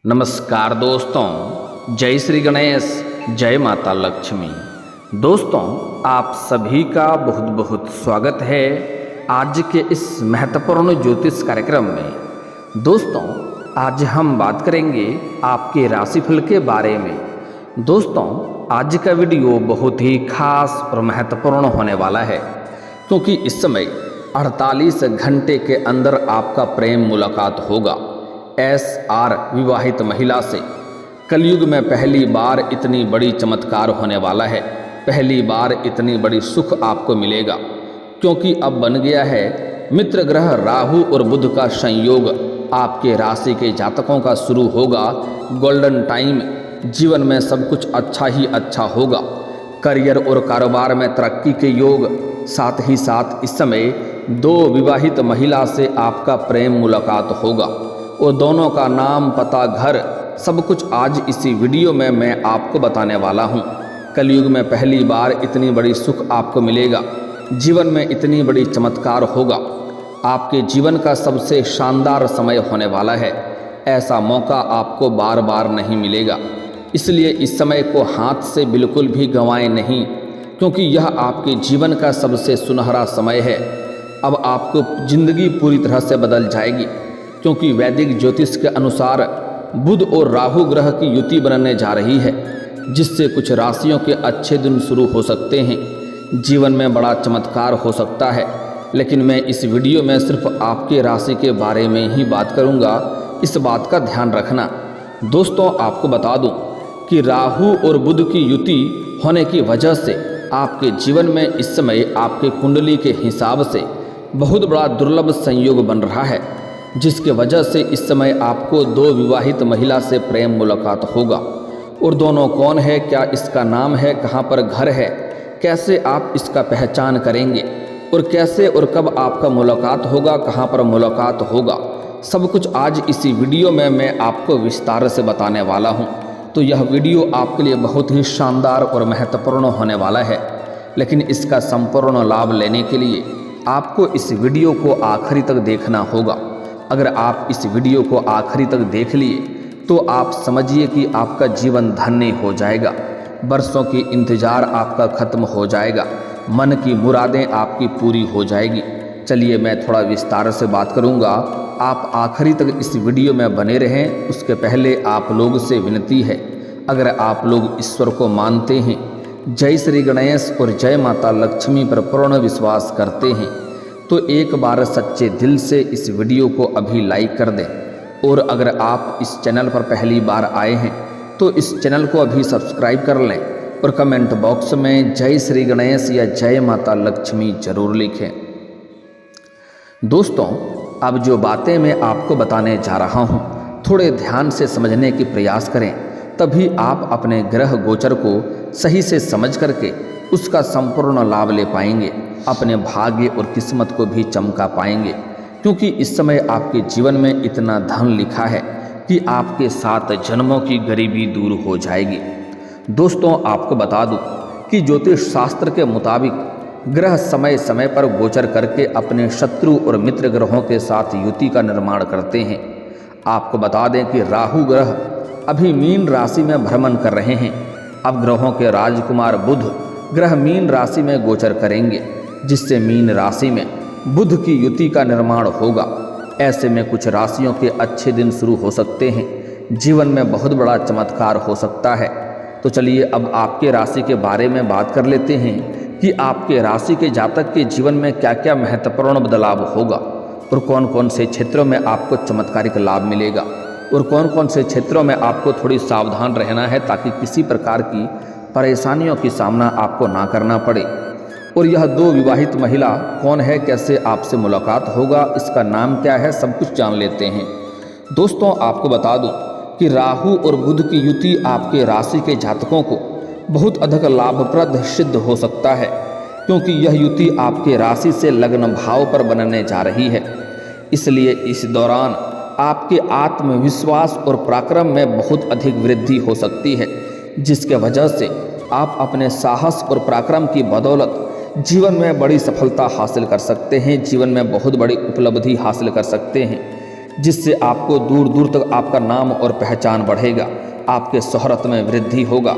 नमस्कार दोस्तों, जय श्री गणेश, जय माता लक्ष्मी। दोस्तों, आप सभी का बहुत बहुत स्वागत है आज के इस महत्वपूर्ण ज्योतिष कार्यक्रम में। दोस्तों, आज हम बात करेंगे आपके राशिफल के बारे में। दोस्तों, आज का वीडियो बहुत ही खास और महत्वपूर्ण होने वाला है, क्योंकि इस समय 48 घंटे के अंदर आपका प्रेम मुलाकात होगा SR विवाहित महिला से। कलयुग में पहली बार इतनी बड़ी चमत्कार होने वाला है, पहली बार इतनी बड़ी सुख आपको मिलेगा, क्योंकि अब बन गया है मित्र ग्रह राहु और बुध का संयोग। आपके राशि के जातकों का शुरू होगा गोल्डन टाइम। जीवन में सब कुछ अच्छा ही अच्छा होगा। करियर और कारोबार में तरक्की के योग, साथ ही साथ इस समय 2 विवाहित महिला से आपका प्रेम मुलाकात होगा और दोनों का नाम, पता, घर सब कुछ आज इसी वीडियो में मैं आपको बताने वाला हूं। कलयुग में पहली बार इतनी बड़ी सुख आपको मिलेगा, जीवन में इतनी बड़ी चमत्कार होगा। आपके जीवन का सबसे शानदार समय होने वाला है। ऐसा मौका आपको बार बार नहीं मिलेगा, इसलिए इस समय को हाथ से बिल्कुल भी गंवाएं नहीं, क्योंकि यह आपके जीवन का सबसे सुनहरा समय है। अब आपको जिंदगी पूरी तरह से बदल जाएगी, क्योंकि वैदिक ज्योतिष के अनुसार बुध और राहु ग्रह की युति बनने जा रही है, जिससे कुछ राशियों के अच्छे दिन शुरू हो सकते हैं। जीवन में बड़ा चमत्कार हो सकता है, लेकिन मैं इस वीडियो में सिर्फ आपके राशि के बारे में ही बात करूंगा, इस बात का ध्यान रखना। दोस्तों, आपको बता दूं कि राहु और बुध की युति होने की वजह से आपके जीवन में इस समय आपके कुंडली के हिसाब से बहुत बड़ा दुर्लभ संयोग बन रहा है, जिसके वजह से इस समय आपको 2 विवाहित महिला से प्रेम मुलाकात होगा। और दोनों कौन है, क्या इसका नाम है, कहाँ पर घर है, कैसे आप इसका पहचान करेंगे और कैसे और कब आपका मुलाकात होगा, कहाँ पर मुलाकात होगा, सब कुछ आज इसी वीडियो में मैं आपको विस्तार से बताने वाला हूँ। तो यह वीडियो आपके लिए बहुत ही शानदार और महत्वपूर्ण होने वाला है, लेकिन इसका संपूर्ण लाभ लेने के लिए आपको इस वीडियो को आखिरी तक देखना होगा। अगर आप इस वीडियो को आखिरी तक देख लिए तो आप समझिए कि आपका जीवन धन्य हो जाएगा, बरसों की इंतजार आपका खत्म हो जाएगा, मन की मुरादें आपकी पूरी हो जाएगी। चलिए, मैं थोड़ा विस्तार से बात करूंगा, आप आखिरी तक इस वीडियो में बने रहें। उसके पहले आप लोग से विनती है, अगर आप लोग ईश्वर को मानते हैं, जय श्री गणेश और जय माता लक्ष्मी पर पूर्ण विश्वास करते हैं, तो एक बार सच्चे दिल से इस वीडियो को अभी लाइक कर दें। और अगर आप इस चैनल पर पहली बार आए हैं तो इस चैनल को अभी सब्सक्राइब कर लें और कमेंट बॉक्स में जय श्री गणेश या जय माता लक्ष्मी जरूर लिखें। दोस्तों, अब जो बातें मैं आपको बताने जा रहा हूँ, थोड़े ध्यान से समझने की प्रयास करें, तभी आप अपने ग्रह गोचर को सही से समझ करके उसका संपूर्ण लाभ ले पाएंगे, अपने भाग्य और किस्मत को भी चमका पाएंगे। क्योंकि इस समय आपके जीवन में इतना धन लिखा है कि आपके 7 जन्मों की गरीबी दूर हो जाएगी। दोस्तों, आपको बता दूं कि ज्योतिष शास्त्र के मुताबिक ग्रह समय समय पर गोचर करके अपने शत्रु और मित्र ग्रहों के साथ युति का निर्माण करते हैं। आपको बता दें कि राहु ग्रह अभी मीन राशि में भ्रमण कर रहे हैं। अब ग्रहों के राजकुमार बुध ग्रह मीन राशि में गोचर करेंगे, जिससे मीन राशि में बुध की युति का निर्माण होगा। ऐसे में कुछ राशियों के अच्छे दिन शुरू हो सकते हैं, जीवन में बहुत बड़ा चमत्कार हो सकता है। तो चलिए, अब आपके राशि के बारे में बात कर लेते हैं कि आपके राशि के जातक के जीवन में क्या क्या महत्वपूर्ण बदलाव होगा और कौन कौन से क्षेत्रों में आपको चमत्कारिक लाभ मिलेगा और कौन कौन से क्षेत्रों में आपको थोड़ी सावधान रहना है, ताकि किसी प्रकार की परेशानियों की सामना आपको ना करना पड़े। और यह 2 विवाहित महिला कौन है, कैसे आपसे मुलाकात होगा, इसका नाम क्या है, सब कुछ जान लेते हैं। दोस्तों, आपको बता दूं कि राहु और बुध की युति आपके राशि के जातकों को बहुत अधिक लाभप्रद सिद्ध हो सकता है, क्योंकि यह युति आपके राशि से लग्न भाव पर बनने जा रही है। इसलिए इस दौरान आपके आत्मविश्वास और पराक्रम में बहुत अधिक वृद्धि हो सकती है, जिसके वजह से आप अपने साहस और पराक्रम की बदौलत जीवन में बड़ी सफलता हासिल कर सकते हैं, जीवन में बहुत बड़ी उपलब्धि हासिल कर सकते हैं। जिससे आपको दूर दूर तक आपका नाम और पहचान बढ़ेगा, आपके शोहरत में वृद्धि होगा।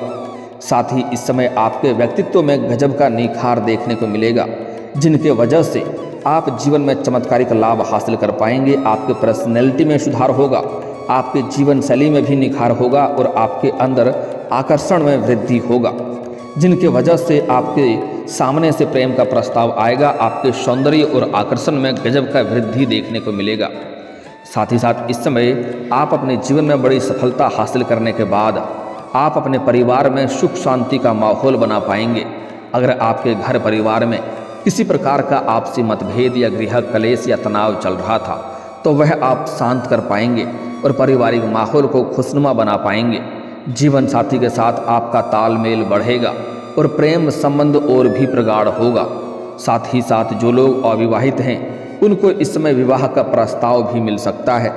साथ ही इस समय आपके व्यक्तित्व में गजब का निखार देखने को मिलेगा, जिनके वजह से आप जीवन में चमत्कारिक लाभ हासिल कर पाएंगे। आपके पर्सनैलिटी में सुधार होगा, आपके जीवन शैली में भी निखार होगा और आपके अंदर आकर्षण में वृद्धि होगा, जिनके वजह से आपके सामने से प्रेम का प्रस्ताव आएगा। आपके सौंदर्य और आकर्षण में गजब का वृद्धि देखने को मिलेगा। साथ ही साथ इस समय आप अपने जीवन में बड़ी सफलता हासिल करने के बाद आप अपने परिवार में सुख शांति का माहौल बना पाएंगे। अगर आपके घर परिवार में किसी प्रकार का आपसी मतभेद या गृह कलेश या तनाव चल रहा था तो वह आप शांत कर पाएंगे और पारिवारिक माहौल को खुशनुमा बना पाएंगे। जीवन साथी के साथ आपका तालमेल बढ़ेगा और प्रेम संबंध और भी प्रगाढ़ होगा। साथ ही साथ जो लोग अविवाहित हैं उनको इस समय विवाह का प्रस्ताव भी मिल सकता है।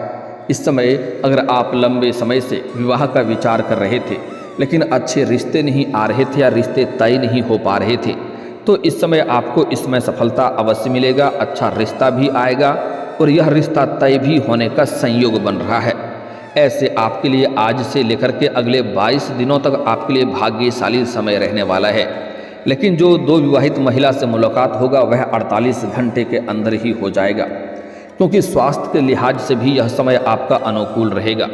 इस समय अगर आप लंबे समय से विवाह का विचार कर रहे थे लेकिन अच्छे रिश्ते नहीं आ रहे थे या रिश्ते तय नहीं हो पा रहे थे तो इस समय आपको इसमें सफलता अवश्य मिलेगा। अच्छा रिश्ता भी आएगा और यह रिश्ता तय भी होने का संयोग बन रहा है। ऐसे आपके लिए आज से लेकर के अगले 22 दिनों तक आपके लिए भाग्यशाली समय रहने वाला है। लेकिन जो दो विवाहित महिला से मुलाकात होगा वह 48 घंटे के अंदर ही हो जाएगा, क्योंकि स्वास्थ्य के लिहाज से भी यह समय आपका अनुकूल रहेगा।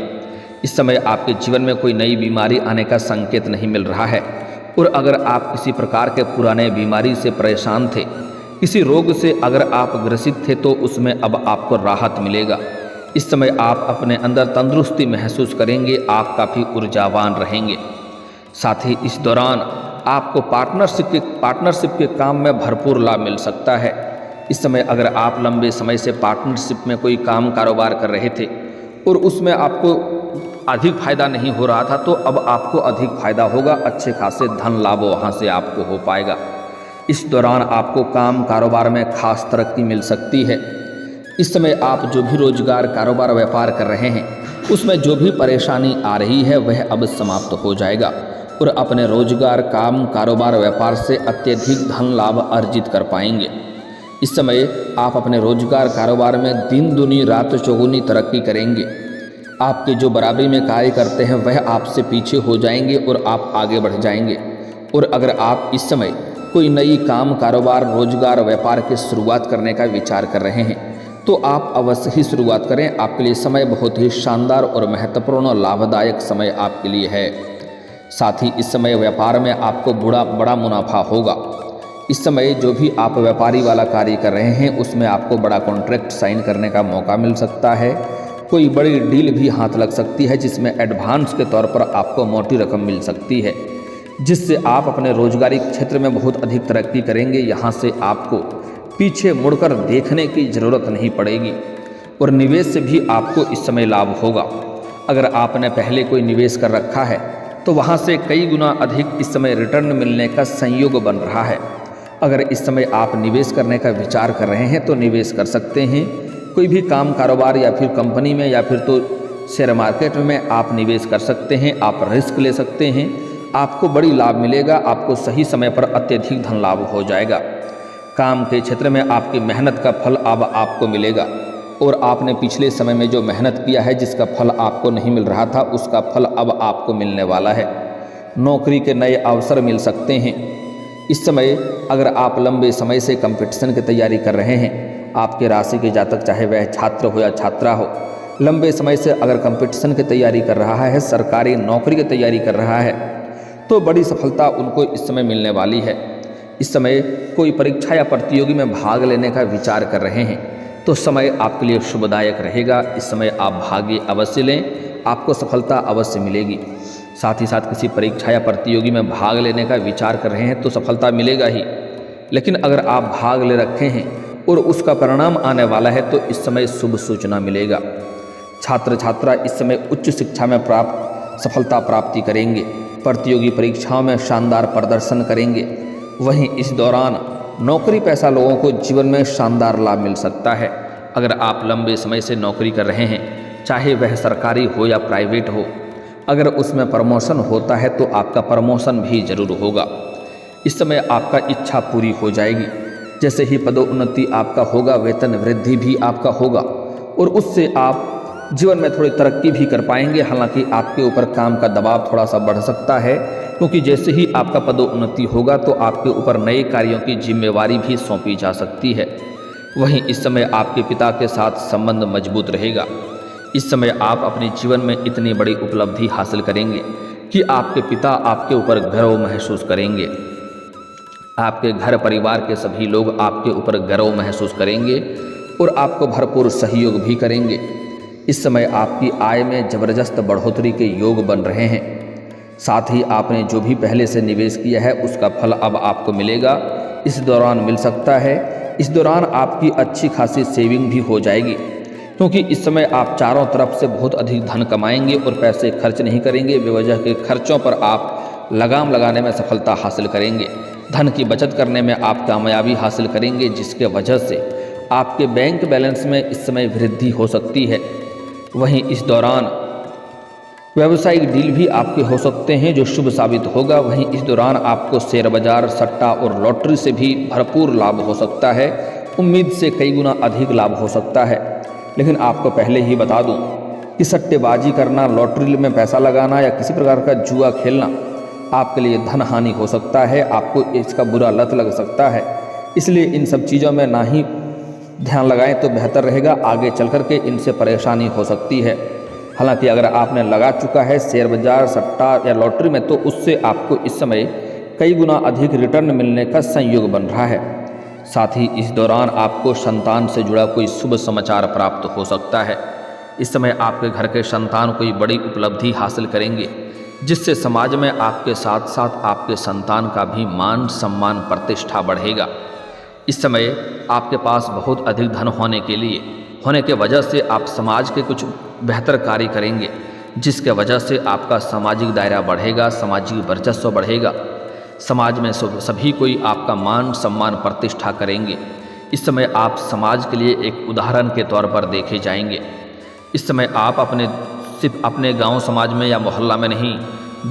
इस समय आपके जीवन में कोई नई बीमारी आने का संकेत नहीं मिल रहा है और अगर आप किसी प्रकार के पुराने बीमारी से परेशान थे, किसी रोग से अगर आप ग्रसित थे तो उसमें अब आपको राहत मिलेगा। इस समय आप अपने अंदर तंदुरुस्ती महसूस करेंगे, आप काफ़ी ऊर्जावान रहेंगे। साथ ही इस दौरान आपको पार्टनरशिप के काम में भरपूर लाभ मिल सकता है। इस समय अगर आप लंबे समय से पार्टनरशिप में कोई काम कारोबार कर रहे थे और उसमें आपको अधिक फायदा नहीं हो रहा था तो अब आपको अधिक फायदा होगा, अच्छे खासे धन लाभ वहाँ से आपको हो पाएगा। इस दौरान आपको काम कारोबार में खास तरक्की मिल सकती है। इस समय आप जो भी रोजगार कारोबार व्यापार कर रहे हैं उसमें जो भी परेशानी आ रही है वह अब समाप्त हो जाएगा और अपने रोजगार काम कारोबार व्यापार से अत्यधिक धन लाभ अर्जित कर पाएंगे। इस समय आप अपने रोजगार कारोबार में दिन दूनी रात चौगुनी तरक्की करेंगे। आपके जो बराबरी में कार्य करते हैं वह आपसे पीछे हो जाएंगे और आप आगे बढ़ जाएंगे। और अगर आप इस समय कोई नई काम कारोबार रोजगार व्यापार की शुरुआत करने का विचार कर रहे हैं तो आप अवश्य ही शुरुआत करें। आपके लिए समय बहुत ही शानदार और महत्वपूर्ण और लाभदायक समय आपके लिए है। साथ ही इस समय व्यापार में आपको बड़ा मुनाफा होगा। इस समय जो भी आप व्यापारी वाला कार्य कर रहे हैं उसमें आपको बड़ा कॉन्ट्रैक्ट साइन करने का मौका मिल सकता है। कोई बड़ी डील भी हाथ लग सकती है जिसमें एडवांस के तौर पर आपको मोटी रकम मिल सकती है, जिससे आप अपने रोजगारी क्षेत्र में बहुत अधिक तरक्की करेंगे। यहाँ से आपको पीछे मुड़कर देखने की ज़रूरत नहीं पड़ेगी और निवेश से भी आपको इस समय लाभ होगा। अगर आपने पहले कोई निवेश कर रखा है तो वहाँ से कई गुना अधिक इस समय रिटर्न मिलने का संयोग बन रहा है। अगर इस समय आप निवेश करने का विचार कर रहे हैं तो निवेश कर सकते हैं। कोई भी काम कारोबार या फिर कंपनी में या फिर तो शेयर मार्केट में आप निवेश कर सकते हैं, आप रिस्क ले सकते हैं, आपको बड़ी लाभ मिलेगा। आपको सही समय पर अत्यधिक धन लाभ हो जाएगा। काम के क्षेत्र में आपकी मेहनत का फल अब आपको मिलेगा और आपने पिछले समय में जो मेहनत किया है जिसका फल आपको नहीं मिल रहा था उसका फल अब आपको मिलने वाला है। नौकरी के नए अवसर मिल सकते हैं। इस समय अगर आप लंबे समय से कंपटीशन की तैयारी कर रहे हैं, आपके राशि के जातक चाहे वह छात्र हो या छात्रा हो, लंबे समय से अगर कंपटीशन की तैयारी कर रहा है, सरकारी नौकरी की तैयारी कर रहा है तो बड़ी सफलता उनको इस समय मिलने वाली है। इस समय कोई परीक्षा या प्रतियोगी में भाग लेने का विचार कर रहे हैं तो समय आपके लिए शुभदायक रहेगा। इस समय आप भाग्य अवश्य लें, आपको सफलता अवश्य मिलेगी। साथ ही साथ किसी परीक्षा या प्रतियोगी में भाग लेने का विचार कर रहे हैं तो सफलता मिलेगा ही, लेकिन अगर आप भाग ले रखे हैं और उसका परिणाम आने वाला है तो इस समय शुभ सूचना मिलेगा। छात्र छात्रा इस समय उच्च शिक्षा में सफलता प्राप्ति करेंगे, प्रतियोगी परीक्षाओं में शानदार प्रदर्शन करेंगे। वहीं इस दौरान नौकरी पेशा लोगों को जीवन में शानदार लाभ मिल सकता है। अगर आप लंबे समय से नौकरी कर रहे हैं, चाहे वह सरकारी हो या प्राइवेट हो, अगर उसमें प्रमोशन होता है तो आपका प्रमोशन भी जरूर होगा। इस समय आपका इच्छा पूरी हो जाएगी। जैसे ही पदोन्नति आपका होगा, वेतन वृद्धि भी आपका होगा और उससे आप जीवन में थोड़ी तरक्की भी कर पाएंगे। हालांकि आपके ऊपर काम का दबाव थोड़ा सा बढ़ सकता है, क्योंकि जैसे ही आपका पदोन्नति होगा तो आपके ऊपर नए कार्यों की जिम्मेवारी भी सौंपी जा सकती है। वहीं इस समय आपके पिता के साथ संबंध मजबूत रहेगा। इस समय आप अपने जीवन में इतनी बड़ी उपलब्धि हासिल करेंगे कि आपके पिता आपके ऊपर गर्व महसूस करेंगे। आपके घर परिवार के सभी लोग आपके ऊपर गर्व महसूस करेंगे और आपको भरपूर सहयोग भी करेंगे। इस समय आपकी आय में ज़बरदस्त बढ़ोतरी के योग बन रहे हैं। साथ ही आपने जो भी पहले से निवेश किया है उसका फल अब आपको मिलेगा, इस दौरान मिल सकता है। इस दौरान आपकी अच्छी खासी सेविंग भी हो जाएगी, क्योंकि इस समय आप चारों तरफ से बहुत अधिक धन कमाएंगे और पैसे खर्च नहीं करेंगे। बेवजह के खर्चों पर आप लगाम लगाने में सफलता हासिल करेंगे। धन की बचत करने में आप कामयाबी हासिल करेंगे, जिसके वजह से आपके बैंक बैलेंस में इस समय वृद्धि हो सकती है। वहीं इस दौरान व्यावसायिक डील भी आपके हो सकते हैं जो शुभ साबित होगा। वहीं इस दौरान आपको शेयर बाजार, सट्टा और लॉटरी से भी भरपूर लाभ हो सकता है। उम्मीद से कई गुना अधिक लाभ हो सकता है। लेकिन आपको पहले ही बता दूं कि सट्टेबाजी करना, लॉटरी में पैसा लगाना या किसी प्रकार का जुआ खेलना आपके लिए धन हानि हो सकता है। आपको इसका बुरा लत लग सकता है, इसलिए इन सब चीज़ों में ना ही ध्यान लगाएं तो बेहतर रहेगा। आगे चल कर के इनसे परेशानी हो सकती है। हालांकि अगर आपने लगा चुका है शेयर बाजार, सट्टा या लॉटरी में, तो उससे आपको इस समय कई गुना अधिक रिटर्न मिलने का संयोग बन रहा है। साथ ही इस दौरान आपको संतान से जुड़ा कोई शुभ समाचार प्राप्त हो सकता है। इस समय आपके घर के संतान कोई बड़ी उपलब्धि हासिल करेंगे, जिससे समाज में आपके साथ साथ आपके संतान का भी मान सम्मान प्रतिष्ठा बढ़ेगा। इस समय आपके पास बहुत अधिक धन होने के वजह से आप समाज के कुछ बेहतर कार्य करेंगे, जिसके वजह से आपका सामाजिक दायरा बढ़ेगा, सामाजिक वर्चस्व बढ़ेगा। समाज में सभी कोई आपका मान सम्मान प्रतिष्ठा करेंगे। इस समय आप समाज के लिए एक उदाहरण के तौर पर देखे जाएंगे। इस समय आप सिर्फ अपने गांव समाज में या मोहल्ला में नहीं,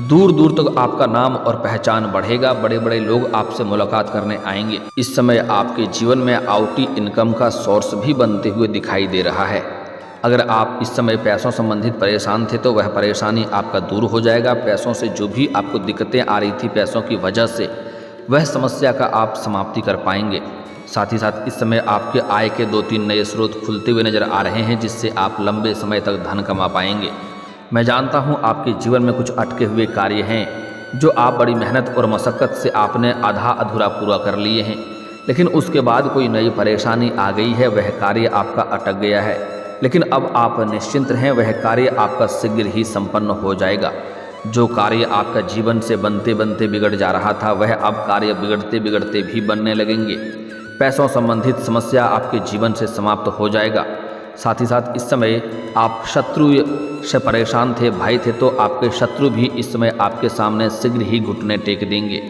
दूर दूर तक आपका नाम और पहचान बढ़ेगा। बड़े बड़े लोग आपसे मुलाकात करने आएंगे। इस समय आपके जीवन में आउटी इनकम का सोर्स भी बनते हुए दिखाई दे रहा है। अगर आप इस समय पैसों संबंधित परेशान थे तो वह परेशानी आपका दूर हो जाएगा। पैसों से जो भी आपको दिक्कतें आ रही थी पैसों की वजह से, वह समस्या का आप समाप्ति कर पाएंगे। साथ ही साथ इस समय आपके आय के 2-3 नए स्रोत खुलते हुए नजर आ रहे हैं, जिससे आप लंबे समय तक धन कमा पाएंगे। मैं जानता हूं आपके जीवन में कुछ अटके हुए कार्य हैं जो आप बड़ी मेहनत और मशक्क़त से आपने आधा अधूरा पूरा कर लिए हैं, लेकिन उसके बाद कोई नई परेशानी आ गई है, वह कार्य आपका अटक गया है। लेकिन अब आप निश्चिंत रहें, वह कार्य आपका शीघ्र ही संपन्न हो जाएगा। जो कार्य आपका जीवन से बनते बनते बिगड़ जा रहा था, वह अब कार्य बिगड़ते बिगड़ते भी बनने लगेंगे। पैसों संबंधित समस्या आपके जीवन से समाप्त हो जाएगा। साथ ही साथ इस समय आप शत्रु से परेशान थे, भय थे, तो आपके शत्रु भी इस समय आपके सामने शीघ्र ही घुटने टेक देंगे,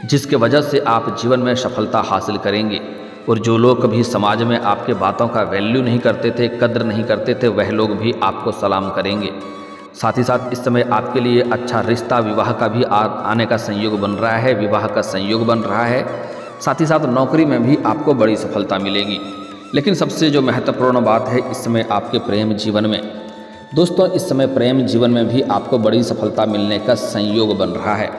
जिसके वजह से आप जीवन में सफलता हासिल करेंगे। और जो लोग कभी समाज में आपके बातों का वैल्यू नहीं करते थे, कद्र नहीं करते थे, वह लोग भी आपको सलाम करेंगे। साथ ही साथ इस समय आपके लिए अच्छा रिश्ता, विवाह का भी आने का संयोग बन रहा है, विवाह का संयोग बन रहा है। साथ ही साथ नौकरी में भी आपको बड़ी सफलता मिलेगी। लेकिन सबसे जो महत्वपूर्ण बात है इस समय आपके प्रेम जीवन में, दोस्तों इस समय प्रेम जीवन में भी आपको बड़ी सफलता मिलने का संयोग बन रहा है।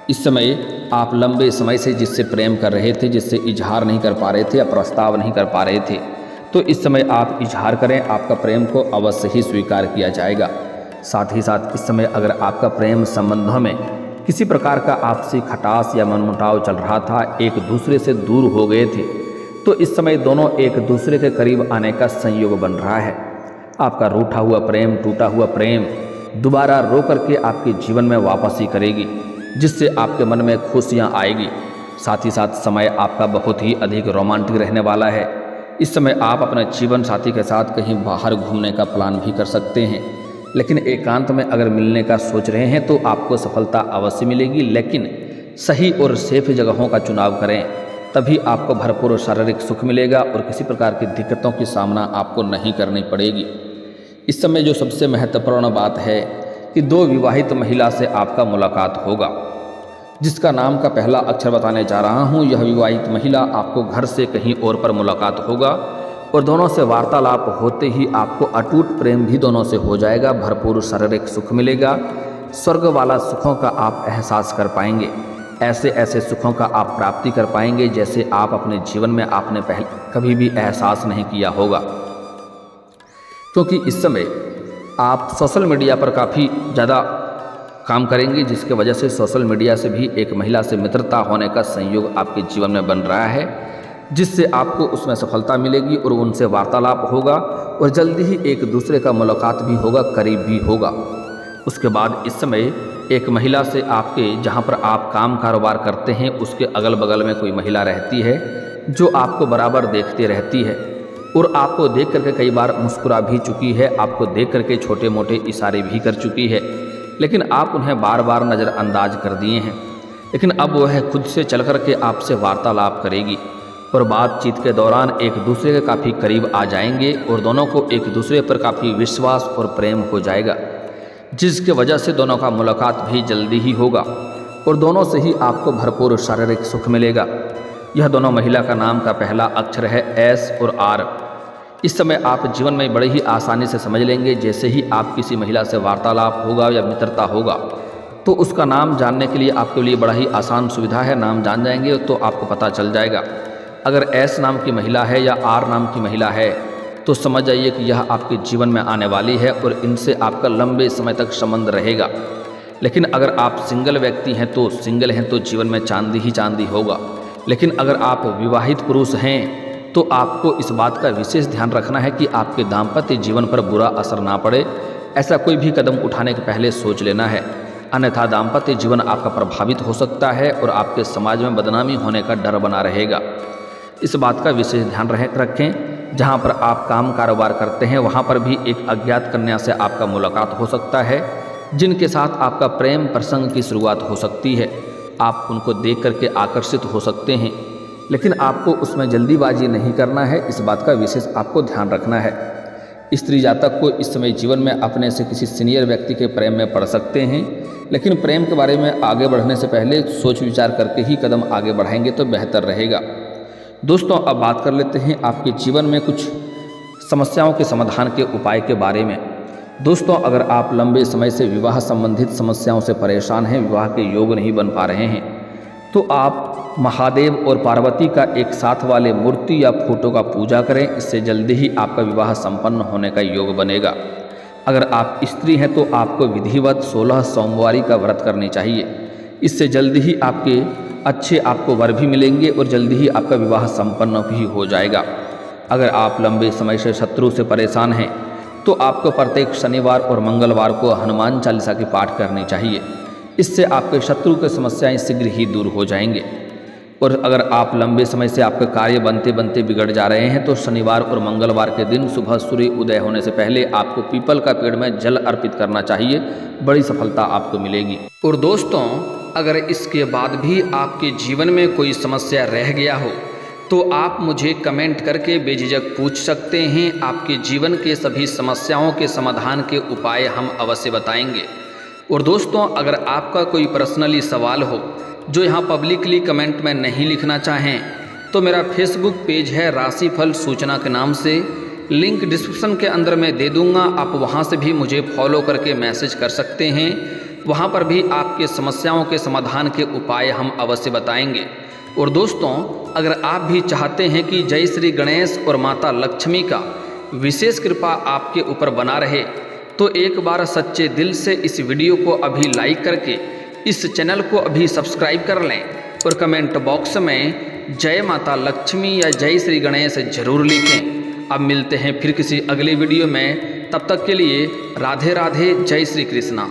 इस समय आप लंबे समय से जिससे प्रेम कर रहे थे, जिससे इजहार नहीं कर पा रहे थे या प्रस्ताव नहीं कर पा रहे थे, तो इस समय आप इजहार करें, आपका प्रेम को अवश्य ही स्वीकार किया जाएगा। साथ ही साथ इस समय अगर आपका प्रेम संबंधों में किसी प्रकार का आपसी खटास या मनमुटाव चल रहा था, एक दूसरे से दूर हो गए थे, तो इस समय दोनों एक दूसरे के करीब आने का संयोग बन रहा है। आपका रूठा हुआ प्रेम, टूटा हुआ प्रेम दोबारा रो करके आपके जीवन में वापसी करेगी, जिससे आपके मन में खुशियाँ आएगी। साथ ही साथ समय आपका बहुत ही अधिक रोमांटिक रहने वाला है। इस समय आप अपने जीवन साथी के साथ कहीं बाहर घूमने का प्लान भी कर सकते हैं, लेकिन एकांत में अगर मिलने का सोच रहे हैं तो आपको सफलता अवश्य मिलेगी। लेकिन सही और सेफ जगहों का चुनाव करें, तभी आपको भरपूर शारीरिक सुख मिलेगा और किसी प्रकार की दिक्कतों की सामना आपको नहीं करनी पड़ेगी। इस समय जो सबसे महत्वपूर्ण बात है कि 2 विवाहित महिला से आपका मुलाकात होगा, जिसका नाम का पहला अक्षर बताने जा रहा हूँ। यह विवाहित महिला आपको घर से कहीं और पर मुलाकात होगा, और दोनों से वार्तालाप होते ही आपको अटूट प्रेम भी दोनों से हो जाएगा, भरपूर शारीरिक सुख मिलेगा, स्वर्ग वाला सुखों का आप एहसास कर पाएंगे। ऐसे ऐसे सुखों का आप प्राप्ति कर पाएंगे जैसे आप अपने जीवन में आपने पहले कभी भी एहसास नहीं किया होगा। क्योंकि इस समय आप सोशल मीडिया पर काफ़ी ज़्यादा काम करेंगे, जिसके वजह से सोशल मीडिया से भी एक महिला से मित्रता होने का संयोग आपके जीवन में बन रहा है, जिससे आपको उसमें सफलता मिलेगी और उनसे वार्तालाप होगा और जल्दी ही एक दूसरे का मुलाकात भी होगा, करीब भी होगा। उसके बाद इस समय एक महिला से आपके जहाँ पर आप काम कारोबार करते हैं उसके अगल बगल में कोई महिला रहती है जो आपको बराबर देखती रहती है और आपको देख करके कई बार मुस्कुरा भी चुकी है, आपको देख करके छोटे मोटे इशारे भी कर चुकी है, लेकिन आप उन्हें बार बार नज़रअंदाज कर दिए हैं। लेकिन अब वह खुद से चल करके आपसे वार्तालाप करेगी और बातचीत के दौरान एक दूसरे के काफ़ी करीब आ जाएंगे और दोनों को एक दूसरे पर काफ़ी विश्वास और प्रेम हो जाएगा, जिसके वजह से दोनों का मुलाकात भी जल्दी ही होगा और दोनों से ही आपको भरपूर शारीरिक सुख मिलेगा। यह दोनों महिला का नाम का पहला अक्षर है एस और आर। इस समय आप जीवन में बड़ी ही आसानी से समझ लेंगे। जैसे ही आप किसी महिला से वार्तालाप होगा या मित्रता होगा तो उसका नाम जानने के लिए आपके लिए बड़ा ही आसान सुविधा है। नाम जान जाएंगे तो आपको पता चल जाएगा। अगर एस नाम की महिला है या आर नाम की महिला है तो समझ जाइए कि यह आपके जीवन में आने वाली है और इनसे आपका लंबे समय तक संबंध रहेगा। लेकिन अगर आप सिंगल व्यक्ति हैं तो जीवन में चांदी ही चांदी होगा। लेकिन अगर आप विवाहित पुरुष हैं तो आपको इस बात का विशेष ध्यान रखना है कि आपके दाम्पत्य जीवन पर बुरा असर ना पड़े। ऐसा कोई भी कदम उठाने के पहले सोच लेना है, अन्यथा दाम्पत्य जीवन आपका प्रभावित हो सकता है और आपके समाज में बदनामी होने का डर बना रहेगा। इस बात का विशेष ध्यान रखें। जहाँ पर आप काम कारोबार करते हैं वहाँ पर भी एक अज्ञात कन्या से आपका मुलाकात हो सकता है, जिनके साथ आपका प्रेम प्रसंग की शुरुआत हो सकती है। आप उनको देख करके आकर्षित हो सकते हैं, लेकिन आपको उसमें जल्दीबाजी नहीं करना है। इस बात का विशेष आपको ध्यान रखना है। स्त्री जातक को इस समय जीवन में अपने से किसी सीनियर व्यक्ति के प्रेम में पड़ सकते हैं, लेकिन प्रेम के बारे में आगे बढ़ने से पहले सोच विचार करके ही कदम आगे बढ़ाएंगे तो बेहतर रहेगा। दोस्तों, अब बात कर लेते हैं आपके जीवन में कुछ समस्याओं के समाधान के उपाय के बारे में। दोस्तों, अगर आप लंबे समय से विवाह संबंधित समस्याओं से परेशान हैं, विवाह के योग नहीं बन पा रहे हैं, तो आप महादेव और पार्वती का एक साथ वाले मूर्ति या फोटो का पूजा करें। इससे जल्दी ही आपका विवाह संपन्न होने का योग बनेगा। अगर आप स्त्री हैं तो आपको विधिवत 16 सोमवारी का व्रत करनी चाहिए। इससे जल्दी ही आपको वर भी मिलेंगे और जल्दी ही आपका विवाह संपन्न भी हो जाएगा। अगर आप लंबे समय से शत्रु से परेशान हैं तो आपको प्रत्येक शनिवार और मंगलवार को हनुमान चालीसा की पाठ करनी चाहिए। इससे आपके शत्रु की समस्याएं शीघ्र ही दूर हो जाएंगे। और अगर आप लंबे समय से आपके कार्य बनते बनते बिगड़ जा रहे हैं तो शनिवार और मंगलवार के दिन सुबह सूर्य उदय होने से पहले आपको पीपल का पेड़ में जल अर्पित करना चाहिए। बड़ी सफलता आपको मिलेगी। और दोस्तों, अगर इसके बाद भी आपके जीवन में कोई समस्या रह गया हो तो आप मुझे कमेंट करके बेझिझक पूछ सकते हैं। आपके जीवन के सभी समस्याओं के समाधान के उपाय हम अवश्य बताएंगे। और दोस्तों, अगर आपका कोई पर्सनली सवाल हो जो यहाँ पब्लिकली कमेंट में नहीं लिखना चाहें तो मेरा फेसबुक पेज है राशिफल सूचना के नाम से, लिंक डिस्क्रिप्शन के अंदर मैं दे दूँगा। आप वहाँ से भी मुझे फॉलो करके मैसेज कर सकते हैं। वहाँ पर भी आपके समस्याओं के समाधान के उपाय हम अवश्य बताएंगे। और दोस्तों, अगर आप भी चाहते हैं कि जय श्री गणेश और माता लक्ष्मी का विशेष कृपा आपके ऊपर बना रहे तो एक बार सच्चे दिल से इस वीडियो को अभी लाइक करके इस चैनल को अभी सब्सक्राइब कर लें और कमेंट बॉक्स में जय माता लक्ष्मी या जय श्री गणेश जरूर लिखें। अब मिलते हैं फिर किसी अगले वीडियो में। तब तक के लिए राधे राधे, जय श्री कृष्णा।